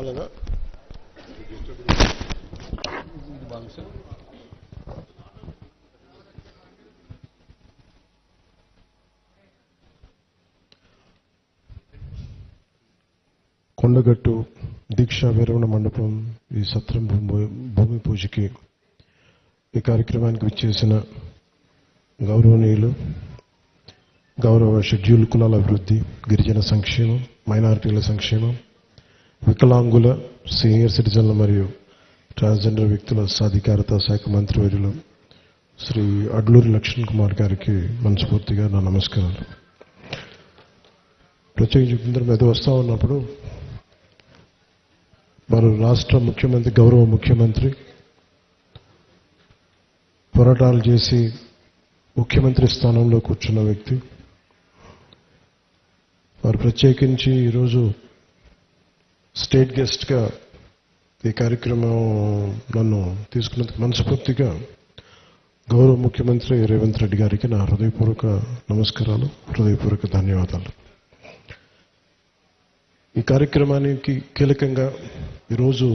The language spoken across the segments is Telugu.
అలాగా కొండగట్టు దీక్షా విరమణ మండపం ఈ సత్రం భూమి పూజకి ఈ కార్యక్రమానికి విచ్చేసిన గౌరవనీయులు గౌరవ షెడ్యూల్ కులాల అభివృద్ధి, గిరిజన సంక్షేమం, మైనారిటీల సంక్షేమం, వికలాంగుల, సీనియర్ సిటిజన్ల మరియు ట్రాన్స్జెండర్ వ్యక్తుల సాధికారత శాఖ మంత్రివర్యులు శ్రీ అడ్లూరి లక్ష్మణ్ కుమార్ గారికి మనస్ఫూర్తిగా నా నమస్కారాలు. ప్రత్యేకించి మీద వస్తూ ఉన్నప్పుడు వారు రాష్ట్ర ముఖ్యమంత్రి, గౌరవ ముఖ్యమంత్రి పోరాటాలు చేసి ముఖ్యమంత్రి స్థానంలో కూర్చున్న వ్యక్తి. వారు ప్రత్యేకించి ఈరోజు స్టేట్ గెస్ట్గా ఈ కార్యక్రమం నన్ను తీసుకున్నందుకు మనస్ఫూర్తిగా గౌరవ ముఖ్యమంత్రి రేవంత్ రెడ్డి గారికి నా హృదయపూర్వక నమస్కారాలు, హృదయపూర్వక ధన్యవాదాలు. ఈ కార్యక్రమానికి కీలకంగా ఈరోజు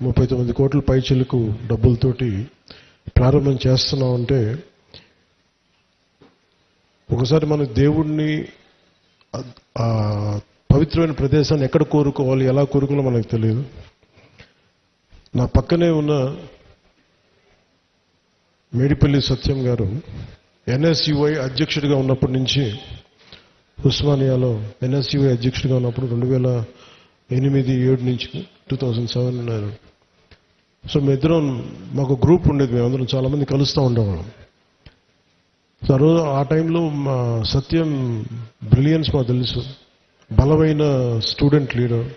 39 కోట్ల పైచిలకు డబ్బులతోటి ప్రారంభం చేస్తున్నామంటే, ఒకసారి మన దేవుణ్ణి పవిత్రమైన ప్రదేశాన్ని ఎక్కడ కోరుకోవాలి, ఎలా కోరుకోవాలో మనకు తెలియదు. నా పక్కనే ఉన్న మేడిపల్లి సత్యం గారు ఎన్ఎస్యుఐ అధ్యక్షుడిగా ఉన్నప్పటి నుంచి, ఉస్మానియాలో ఎన్ఎస్యుఐ అధ్యక్షుడిగా ఉన్నప్పుడు 2008-7 నుంచి 2007. సో మేమిద్దరం, మాకు గ్రూప్ ఉండేది, మేమందరం చాలామంది కలుస్తూ ఉండేవాళ్ళం. ఆ టైంలో మా సత్యం బ్రిలియన్స్ మాకు తెలుసు, బలమైన స్టూడెంట్ లీడర్.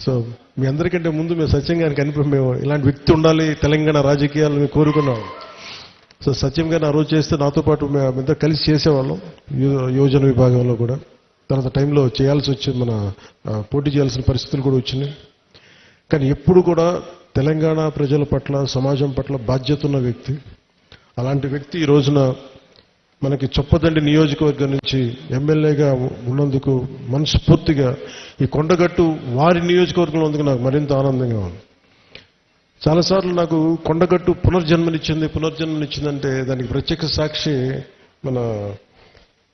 సో మీ అందరికంటే ముందు మేము సత్యం గారికి మేము ఇలాంటి వ్యక్తి ఉండాలి తెలంగాణ రాజకీయాలను మేము కోరుకున్నాం. సో సత్యం గారిని ఆ రోజు చేస్తే నాతో పాటు మేమంతా కలిసి చేసేవాళ్ళం యోజన విభాగంలో కూడా. తర్వాత టైంలో చేయాల్సి వచ్చింది, మన పోటీ చేయాల్సిన పరిస్థితులు కూడా వచ్చినాయి. కానీ ఎప్పుడు కూడా తెలంగాణ ప్రజల పట్ల, సమాజం పట్ల బాధ్యత ఉన్న వ్యక్తి. అలాంటి వ్యక్తి ఈ రోజున మనకి చొప్పదండి నియోజకవర్గం నుంచి ఎమ్మెల్యేగా ఉన్నందుకు మనస్ఫూర్తిగా ఈ కొండగట్టు వారి నియోజకవర్గంలో ఉన్నందుకు నాకు మరింత ఆనందంగా ఉంది. చాలాసార్లు నాకు కొండగట్టు పునర్జన్మనిచ్చిందంటే దానికి ప్రత్యక్ష సాక్షి మన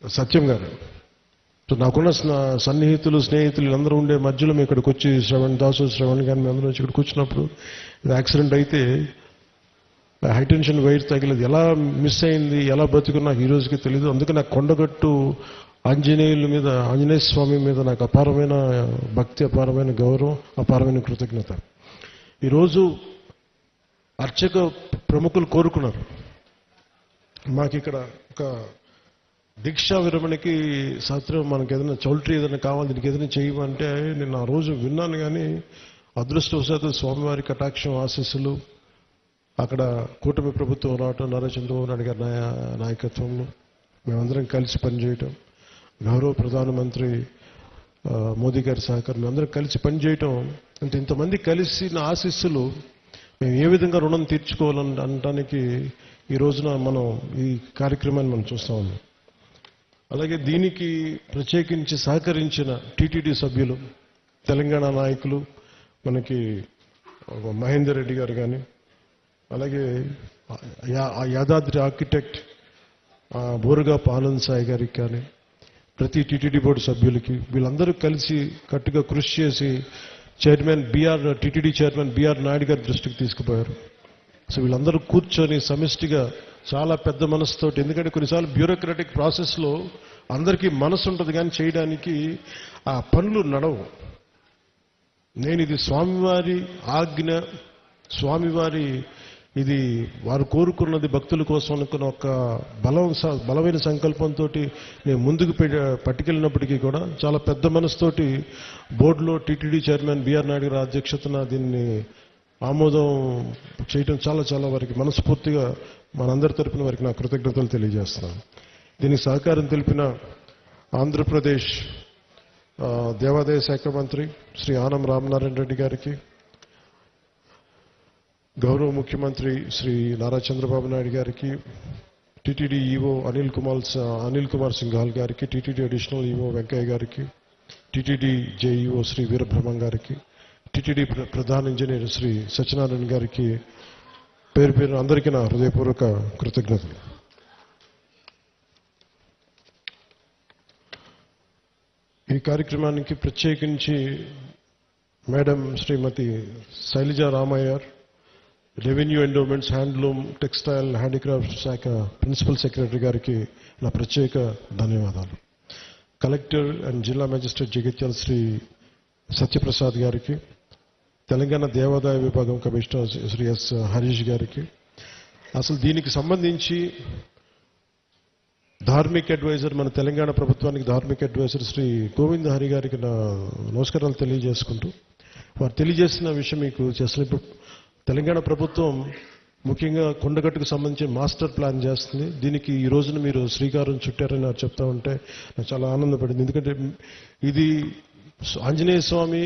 సత్యం గారు. సో నాకున్న సన్నిహితులు, స్నేహితులు అందరూ ఉండే మధ్యలో మేము ఇక్కడికి వచ్చి శ్రవణ్ గారిని మేము అందరూ వచ్చి ఇక్కడికి వచ్చినప్పుడు యాక్సిడెంట్ అయితే హైటెన్షన్ వైర్ తగిలేదు, ఎలా మిస్ అయింది, ఎలా బతుకున్నా నాకు ఈ రోజుకి తెలియదు. అందుకే నాకు కొండగట్టు ఆంజనేయ స్వామి మీద నాకు అపారమైన భక్తి, అపారమైన గౌరవం, అపారమైన కృతజ్ఞత. ఈరోజు అర్చక ప్రముఖులు కోరుకున్నారు, మాకు ఇక్కడ ఒక దీక్షా విరమణకి సత్రం, మనకి ఏదైనా చౌల్ట్రీ ఏదైనా కావాలి, దీనికి ఏదైనా చేయమంటే నేను ఆ రోజు విన్నాను. కానీ అదృష్టవశాత్తు స్వామివారి కటాక్షం, ఆశీస్సులు, అక్కడ కూటమి ప్రభుత్వం రావటం, నారా చంద్రబాబు నాయుడు గారి నాయకత్వంలో మేమందరం కలిసి పనిచేయటం, గౌరవ ప్రధానమంత్రి మోదీ గారి సహకారం, మేమందరం కలిసి పనిచేయటం, అంటే ఇంతమంది కలిసి నా ఆశీస్సులు మేము ఏ విధంగా రుణం తీర్చుకోవాలని అనడానికి ఈ రోజున మనం ఈ కార్యక్రమాన్ని మనం చూస్తూ ఉన్నాం. అలాగే దీనికి ప్రత్యేకించి సహకరించిన టీటీడీ సభ్యులు, తెలంగాణ నాయకులు, మనకి మహేందర్ రెడ్డి గారు కానీ, అలాగే యాదాద్రి ఆర్కిటెక్ట్ బోరుగాపు ఆనంద్ సాయి గారికి కానీ, ప్రతి టీటీడీ బోర్డు సభ్యులకి, వీళ్ళందరూ కలిసి కట్టుగా కృషి చేసి టీటీడీ చైర్మన్ బిఆర్ నాయుడు గారి దృష్టికి తీసుకుపోయారు. సో వీళ్ళందరూ కూర్చొని సమిష్టిగా చాలా పెద్ద మనసుతోటి, ఎందుకంటే కొన్నిసార్లు బ్యూరోక్రాటిక్ ప్రాసెస్లో అందరికీ మనసు ఉంటుంది కానీ చేయడానికి ఆ పనులు నడవు. నేను ఇది స్వామివారి ఆజ్ఞ, స్వామివారి ఇది వారు కోరుకున్నది భక్తుల కోసం అనుకున్న ఒక బలమైన సంకల్పంతో నేను ముందుకు పట్టుకెళ్ళినప్పటికీ కూడా చాలా పెద్ద మనసుతోటి బోర్డులో టీటీడీ చైర్మన్ బిఆర్ నాయుడు గారి అధ్యక్షతన దీన్ని ఆమోదం చేయటం చాలా వారికి మనస్ఫూర్తిగా మనందరి తరపున వారికి నా కృతజ్ఞతలు తెలియజేస్తున్నాను. దీనికి సహకారం తెలిపిన ఆంధ్రప్రదేశ్ దేవాదాయ శాఖ మంత్రి శ్రీ ఆనం రామనారాయణ రెడ్డి గారికి, గౌరవ ముఖ్యమంత్రి శ్రీ నారా చంద్రబాబు నాయుడు గారికి, టీటీడీ ఈవో అనిల్ కుమార్ సింఘాల్ గారికి, టీటీడీ అడిషనల్ ఈవో వెంకయ్య గారికి, టిటిడి జేఈఓ శ్రీ వీరబ్రహ్మం గారికి, టిటిడి ప్రధాన ఇంజనీర్ శ్రీ సత్యనారాయణ గారికి పేరు పేరు అందరికీ నా హృదయపూర్వక కృతజ్ఞతలు. ఈ కార్యక్రమానికి ప్రత్యేకించి madam Shrimati Sailaja Ramaiyer, revenue endowments, handloom, textile, handicraft శాఖ ప్రిన్సిపల్ సెక్రటరీ గారికి నా ప్రత్యేక ధన్యవాదాలు. కలెక్టర్ అండ్ జిల్లా మేజిస్ట్రేట్ జగిత్యాల శ్రీ సత్యప్రసాద్ గారికి, తెలంగాణ దేవాదాయ విభాగం కమిషనర్ శ్రీ ఎస్ హరీష్ గారికి, అసలు దీనికి సంబంధించి ధార్మిక్ అడ్వైజర్, మన తెలంగాణ ప్రభుత్వానికి ధార్మిక్ అడ్వైజర్ శ్రీ గోవింద హరి గారికి నా నమస్కారాలు తెలియజేసుకుంటూ, వారు తెలియజేసిన విషయం మీకు చేసిన తెలంగాణ ప్రభుత్వం ముఖ్యంగా కొండగట్టుకు సంబంధించి మాస్టర్ ప్లాన్ చేస్తుంది. దీనికి ఈ రోజున మీరు శ్రీకారం చుట్టారని నాకు చెప్తా ఉంటే నాకు చాలా ఆనందపడింది. ఎందుకంటే ఇది ఆంజనేయ స్వామి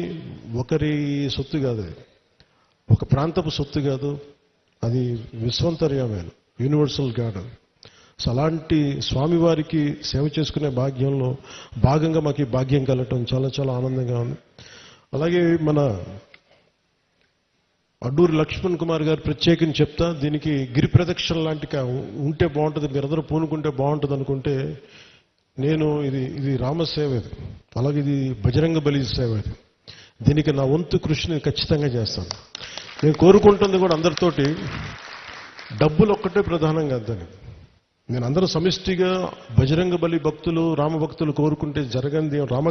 ఒకరి సొత్తు కాదు, అది ఒక ప్రాంతపు సొత్తు కాదు, అది విశ్వంతర్యామైన యూనివర్సల్ గాడ్. సో అలాంటి స్వామివారికి సేవ చేసుకునే భాగ్యంలో భాగంగా మాకు ఈ భాగ్యం కలగటం చాలా చాలా ఆనందంగా ఉంది. అలాగే మన అడ్డూరి లక్ష్మణ్ కుమార్ గారు ప్రత్యేకించి చెప్తా, దీనికి గిరి ప్రదక్షిణ లాంటి ఉంటే బాగుంటుంది, మీరందరూ పూనుకుంటే బాగుంటుంది అనుకుంటే, నేను ఇది రామసేవ, ఇది అలాగే ఇది బజరంగ బలి సేవ, ఇది దీనికి నా వంతు కృషిని ఖచ్చితంగా చేస్తాను. నేను కోరుకుంటుంది కూడా అందరితోటి డబ్బులు ఒక్కటే ప్రధానం కాదని, నేను అందరూ సమిష్టిగా బజరంగ బలి భక్తులు రామ భక్తులు కోరుకుంటే జరగంది రామ